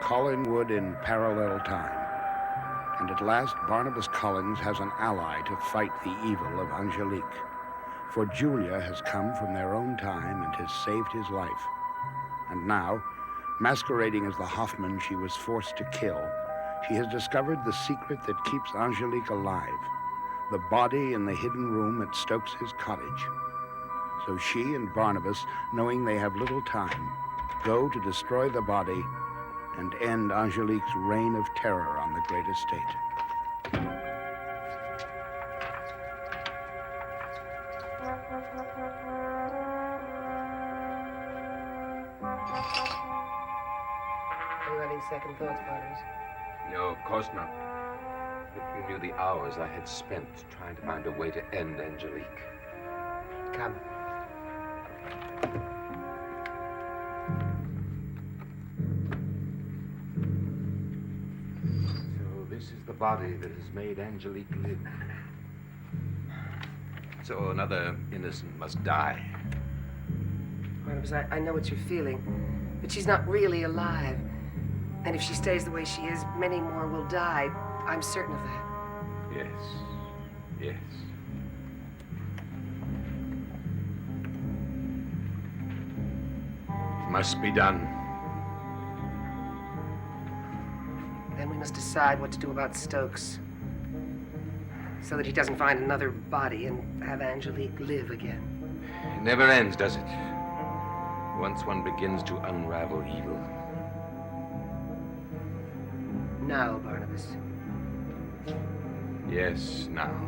Collinwood in parallel time. And at last, Barnabas Collins has an ally to fight the evil of Angelique. For Julia has come from their own time and has saved his life. And now, masquerading as the Hoffman she was forced to kill, she has discovered the secret that keeps Angelique alive, the body in the hidden room at Stokes's cottage. So she and Barnabas, knowing they have little time, go to destroy the body and end Angelique's reign of terror on the great estate. Are you having second thoughts, Barnabas? No, of course not. If you knew the hours I had spent trying to find a way to end Angelique. Come. So this is the body that has made Angelique live. So another innocent must die. Barnabas, I know what you're feeling, but she's not really alive. And if she stays the way she is, many more will die. I'm certain of that. Yes. Yes. It must be done. Then we must decide what to do about Stokes, so that he doesn't find another body and have Angelique live again. It never ends, does it? Once one begins to unravel evil. Now, Barnabas. Yes, now.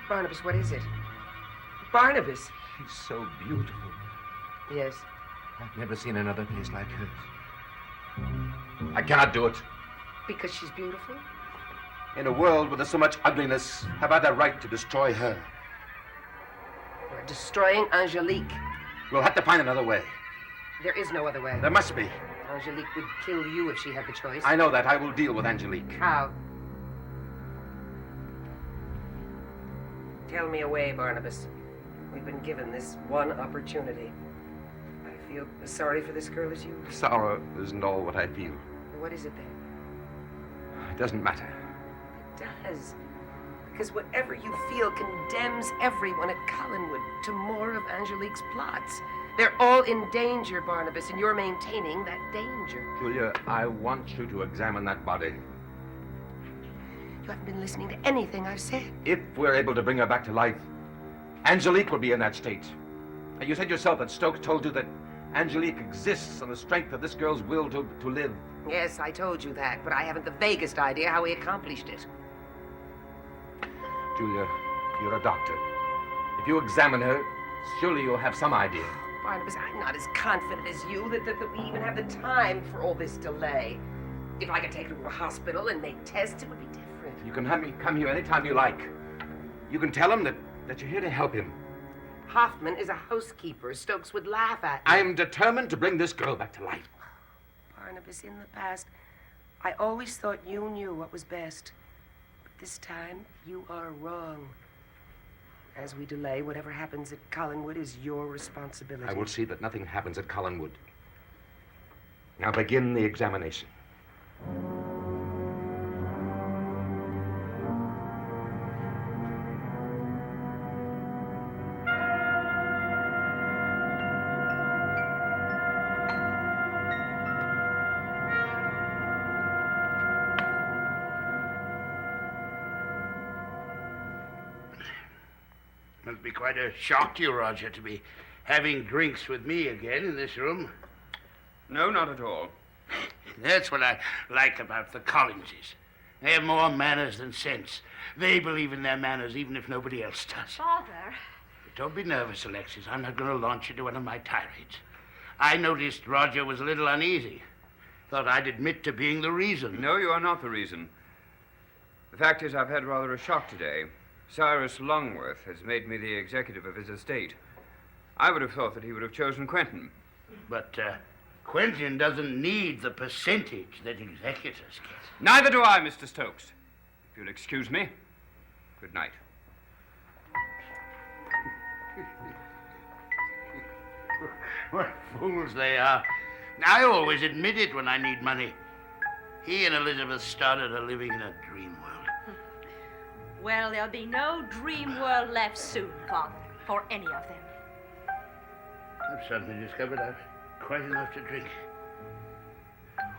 Barnabas, what is it? Barnabas! She's so beautiful. Yes. I've never seen another face like hers. I cannot do it. Because she's beautiful? In a world where there's so much ugliness, have I the right to destroy her? We're destroying Angelique. We'll have to find another way. There is no other way. There must be. Angelique would kill you if she had the choice. I know that. I will deal with Angelique. How? Tell me a way, Barnabas. We've been given this one opportunity. I feel as sorry for this girl as you. Sorrow isn't all what I feel. What is it then? It doesn't matter. It does. Because whatever you feel condemns everyone at Collinwood to more of Angelique's plots. They're all in danger, Barnabas, and you're maintaining that danger. Julia, I want you to examine that body. You haven't been listening to anything I've said. If we're able to bring her back to life, Angelique will be in that state. And you said yourself that Stokes told you that Angelique exists on the strength of this girl's will to live. Yes, I told you that, but I haven't the vaguest idea how he accomplished it. Julia, you're a doctor. If you examine her, surely you'll have some idea. Barnabas, I'm not as confident as you that we even have the time for all this delay. If I could take her to a hospital and make tests, it would be different. You can have me come here anytime you like. You can tell him that you're here to help him. Hoffman is a housekeeper. Stokes would laugh at me. I'm determined to bring this girl back to life. Barnabas, in the past, I always thought you knew what was best. But this time, you are wrong. As we delay, whatever happens at Collinwood is your responsibility. I will see that nothing happens at Collinwood. Now begin the examination. Must be quite a shock to you, Roger, to be having drinks with me again in this room. No, not at all. That's what I like about the Collinses. They have more manners than sense. They believe in their manners even if nobody else does. Father. But don't be nervous, Alexis. I'm not going to launch into one of my tirades. I noticed Roger was a little uneasy. Thought I'd admit to being the reason. No, you are not the reason. The fact is, I've had rather a shock today. Cyrus Longworth has made me the executive of his estate. I would have thought that he would have chosen Quentin. But Quentin doesn't need the percentage that executors get. Neither do I, Mr. Stokes. If you'll excuse me, good night. What fools they are. I always admit it when I need money. He and Elizabeth Stoddard are living in a dream world. Well, there'll be no dream world left soon, Father, for any of them. I've suddenly discovered I've quite enough to drink.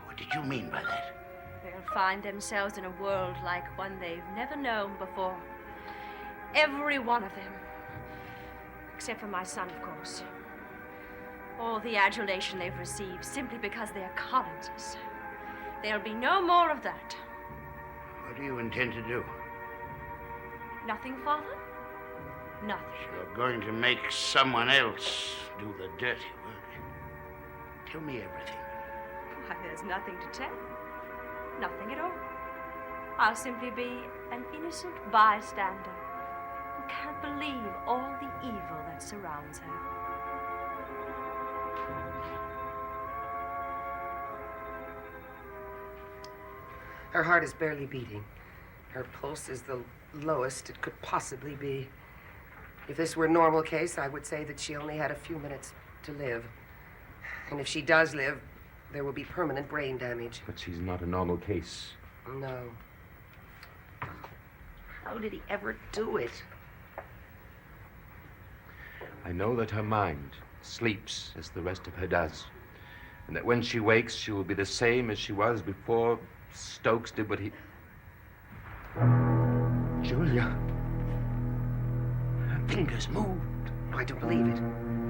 What did you mean by that? They'll find themselves in a world like one they've never known before. Every one of them. Except for my son, of course. All the adulation they've received simply because they're Collinses. There'll be no more of that. What do you intend to do? Nothing, Father? Nothing. You're going to make someone else do the dirty work. Tell me everything. Why, there's nothing to tell. Nothing at all. I'll simply be an innocent bystander who can't believe all the evil that surrounds her. Her heart is barely beating. Her pulse is the lowest it could possibly be. If this were a normal case, I would say that she only had a few minutes to live. And if she does live, there will be permanent brain damage. But she's not a normal case. No. How did he ever do it? I know that her mind sleeps as the rest of her does. And that when she wakes, she will be the same as she was before Stokes did what he... Julia. Her fingers moved. No, I don't believe it.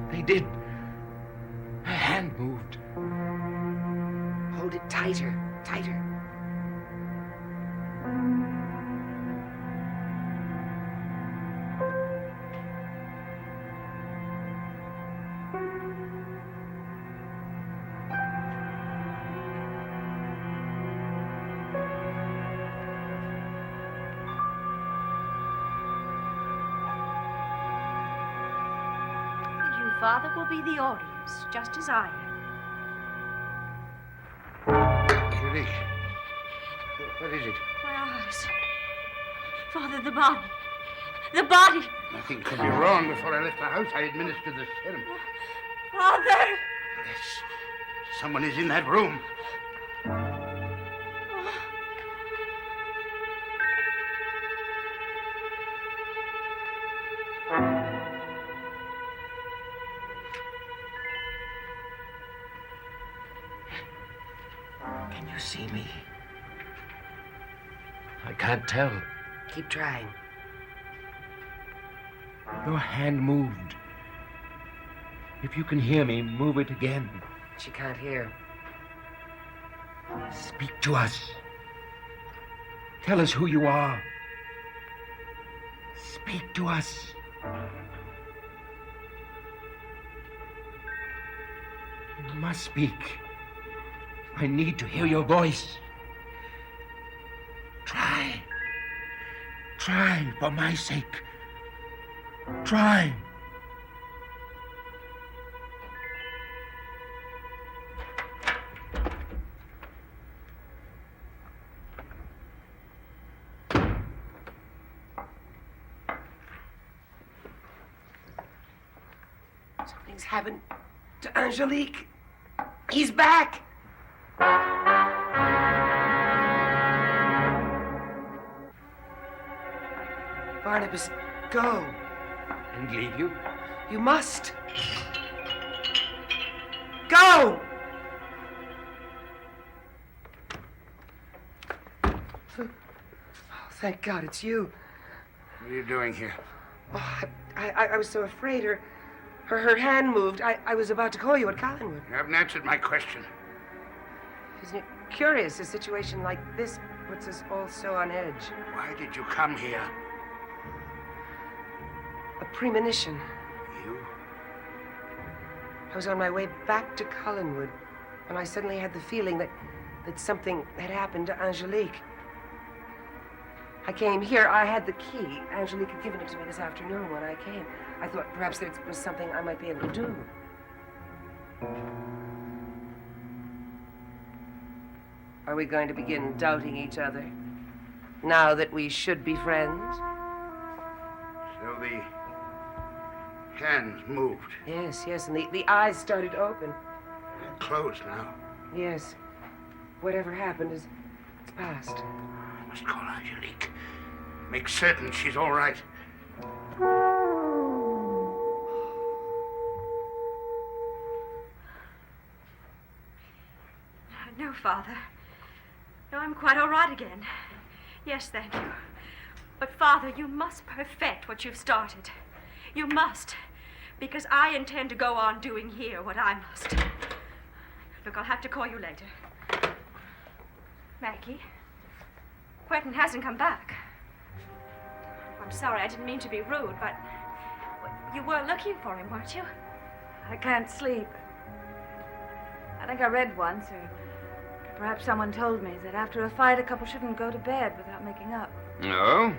They did. Her hand moved. Hold it tighter, tighter. Father will be the audience, just as I am. Julie, what is it? My eyes. Father, the body. The body. Nothing could be wrong. Before I left the house, I administered the serum. Father! Yes. Someone is in that room. Can you see me? I can't tell. Keep trying. Your hand moved. If you can hear me, move it again. She can't hear. Speak to us. Tell us who you are. Speak to us. You must speak. I need to hear your voice. Try. Try, for my sake. Try. Something's happened to Angelique. He's back. Barnabas, go. And leave you? You must. Go! Oh, thank God it's you. What are you doing here? Oh, I was so afraid. Her hand moved. I was about to call you at Collinwood. You haven't answered my question. Isn't it curious a situation like this puts us all so on edge? Why did you come here? A premonition. You? I was on my way back to Collinwood when I suddenly had the feeling that something had happened to Angelique. I came here. I had the key. Angelique had given it to me this afternoon when I came. I thought perhaps there was something I might be able to do. Are we going to begin doubting each other now that we should be friends? So the hands moved. Yes, yes, and the eyes started to open. They're closed now. Yes. Whatever happened it's past. I must call Angelique. Make certain she's all right. No, Father. No, I'm quite all right again. Yes, thank you. But, Father, you must perfect what you've started. You must. Because I intend to go on doing here what I must. Look, I'll have to call you later. Maggie, Quentin hasn't come back. I'm sorry, I didn't mean to be rude, but you were looking for him, weren't you? I can't sleep. I think I read once, or perhaps someone told me, that after a fight, a couple shouldn't go to bed without making up. No?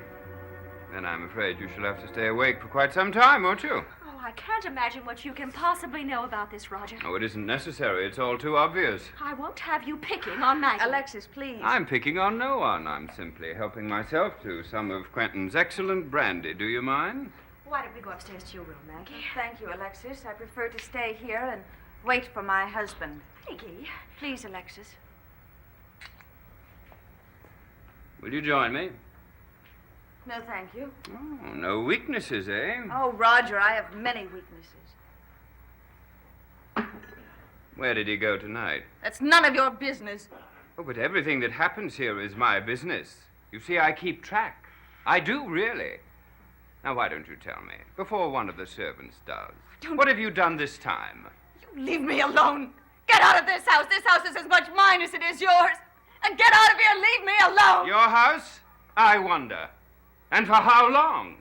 Then I'm afraid you shall have to stay awake for quite some time, won't you? Oh, I can't imagine what you can possibly know about this, Roger. Oh, it isn't necessary. It's all too obvious. I won't have you picking on Maggie. Alexis, please. I'm picking on no one. I'm simply helping myself to some of Quentin's excellent brandy. Do you mind? Why don't we go upstairs to your room, Maggie? Thank you, Alexis. I prefer to stay here and wait for my husband. Maggie. Please, Alexis. Will you join me? No, thank you. Oh, no weaknesses, eh? Oh, Roger, I have many weaknesses. Where did he go tonight? That's none of your business. Oh, but everything that happens here is my business. You see, I keep track. I do, really. Now, why don't you tell me, before one of the servants does? What have you done this time? You leave me alone. Get out of this house. This house is as much mine as it is yours. And get out of here and leave me alone. Your house? I wonder. And for how long?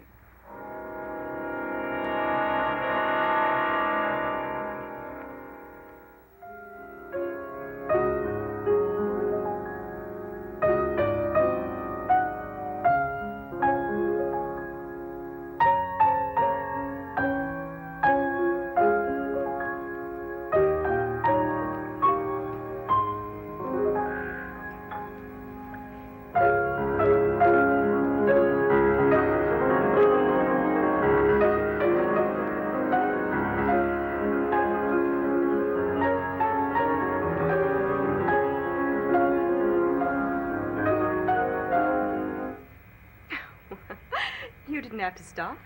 You didn't have to stop.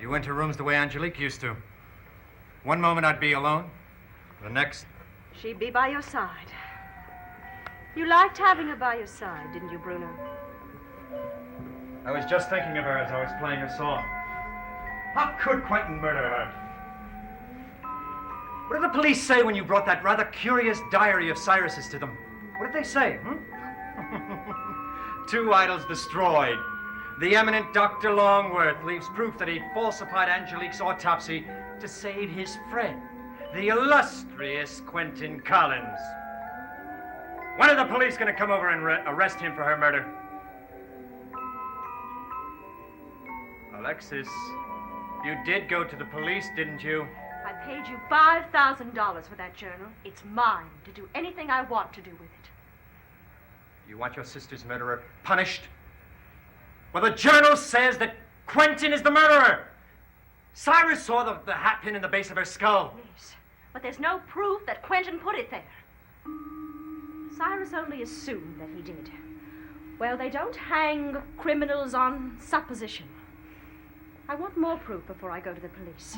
You went to rooms the way Angelique used to. One moment I'd be alone, the next, She'd be by your side. You liked having her by your side, didn't you, Bruno? I was just thinking of her as I was playing her song. How could Quentin murder her? What did the police say when you brought that rather curious diary of Cyrus's to them? What did they say, Two idols destroyed. The eminent Dr. Longworth leaves proof that he falsified Angelique's autopsy to save his friend, the illustrious Quentin Collins. When are the police going to come over and arrest him for her murder? Alexis, you did go to the police, didn't you? I paid you $5,000 for that journal. It's mine to do anything I want to do with it. You want your sister's murderer punished? Well, the journal says that Quentin is the murderer. Cyrus saw the hat pin in the base of her skull. Yes, but there's no proof that Quentin put it there. Cyrus only assumed that he did. Well, they don't hang criminals on supposition. I want more proof before I go to the police.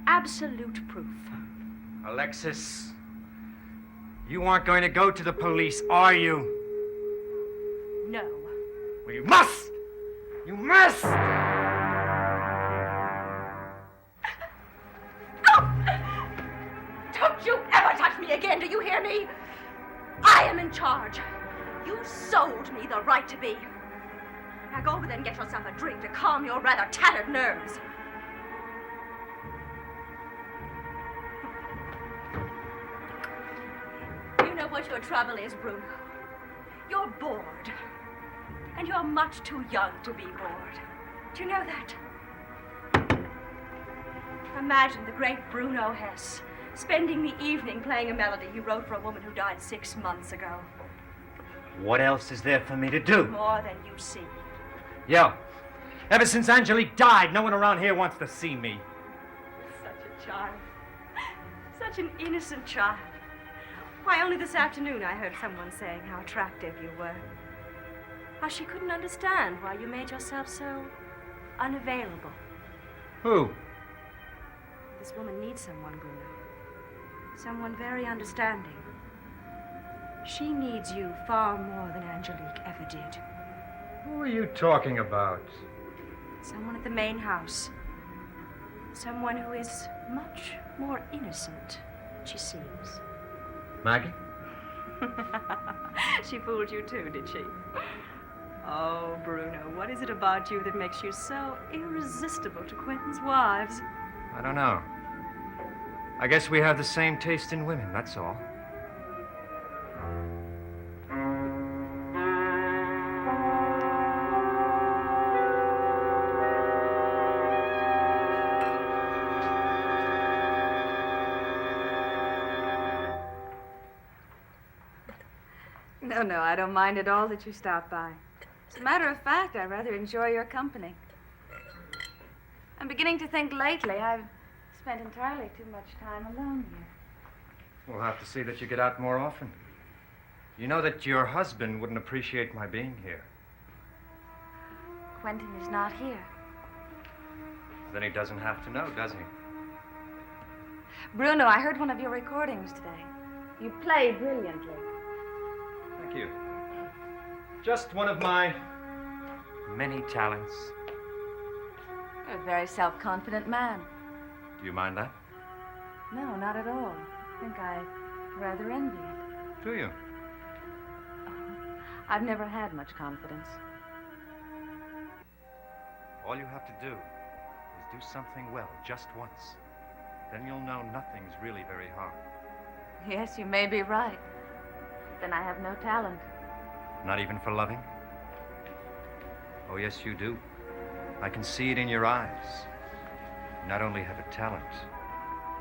Absolute proof. Alexis, you aren't going to go to the police, are you? No. Well, you must! You must! Don't you ever touch me again, do you hear me? I am in charge. You sold me the right to be. Now go over there and get yourself a drink to calm your rather tattered nerves. You know what your trouble is, Bruno. You're bored. And you're much too young to be bored. Do you know that? Imagine the great Bruno Hess spending the evening playing a melody he wrote for a woman who died 6 months ago. What else is there for me to do? More than you see. Yo, ever since Angelique died, no one around here wants to see me. Such a child. Such an innocent child. Why, only this afternoon I heard someone saying how attractive you were. How she couldn't understand why you made yourself so unavailable. Who? This woman needs someone, Bruno. Someone very understanding. She needs you far more than Angelique ever did. Who are you talking about? Someone at the main house. Someone who is much more innocent than she seems. Maggie? She fooled you too, did she? Oh, Bruno, what is it about you that makes you so irresistible to Quentin's wives? I don't know. I guess we have the same taste in women, that's all. No, I don't mind at all that you stopped by. As a matter of fact, I rather enjoy your company. I'm beginning to think lately I've spent entirely too much time alone here. We'll have to see that you get out more often. You know that your husband wouldn't appreciate my being here. Quentin is not here. Then he doesn't have to know, does he? Bruno, I heard one of your recordings today. You play brilliantly. Thank you. Just one of my many talents. You're a very self-confident man. Do you mind that? No, not at all. I think I rather envy it. Do you? I've never had much confidence. All you have to do is do something well just once. Then you'll know nothing's really very hard. Yes, you may be right. Then I have no talent. Not even for loving? Oh, yes, you do. I can see it in your eyes. You not only have a talent,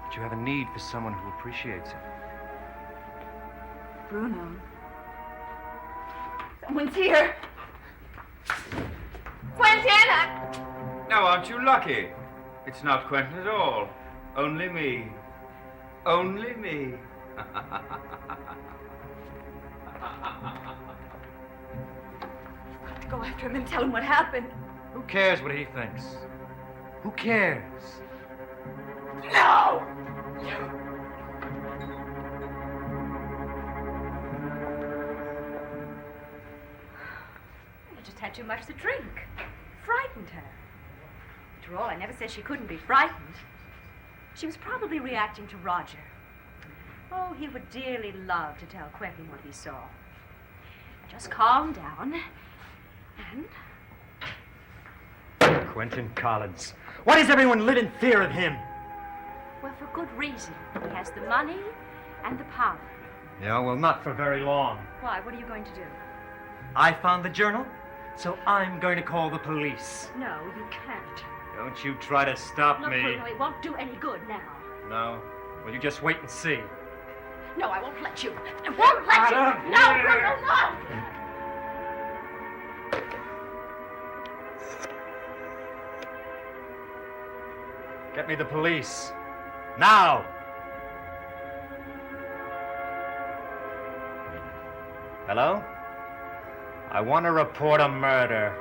but you have a need for someone who appreciates it. Bruno. Someone's here. Quentin! Now, aren't you lucky? It's not Quentin at all. Only me. Only me. Go after him and tell him what happened. Who cares what he thinks? Who cares? No! You just had too much to drink. Frightened her. After all, I never said she couldn't be frightened. She was probably reacting to Roger. Oh, he would dearly love to tell Quentin what he saw. Just calm down and... Quentin Collins. Why does everyone live in fear of him? Well, for good reason. He has the money and the power. Yeah, well, not for very long. Why? What are you going to do? I found the journal, so I'm going to call the police. No, you can't. Don't you try to stop Look, me. Bruno, it won't do any good now. No? Well, you just wait and see. No, I won't let you. I won't let you. No, Bruno, no! Get me the police. Now! Hello? I want to report a murder.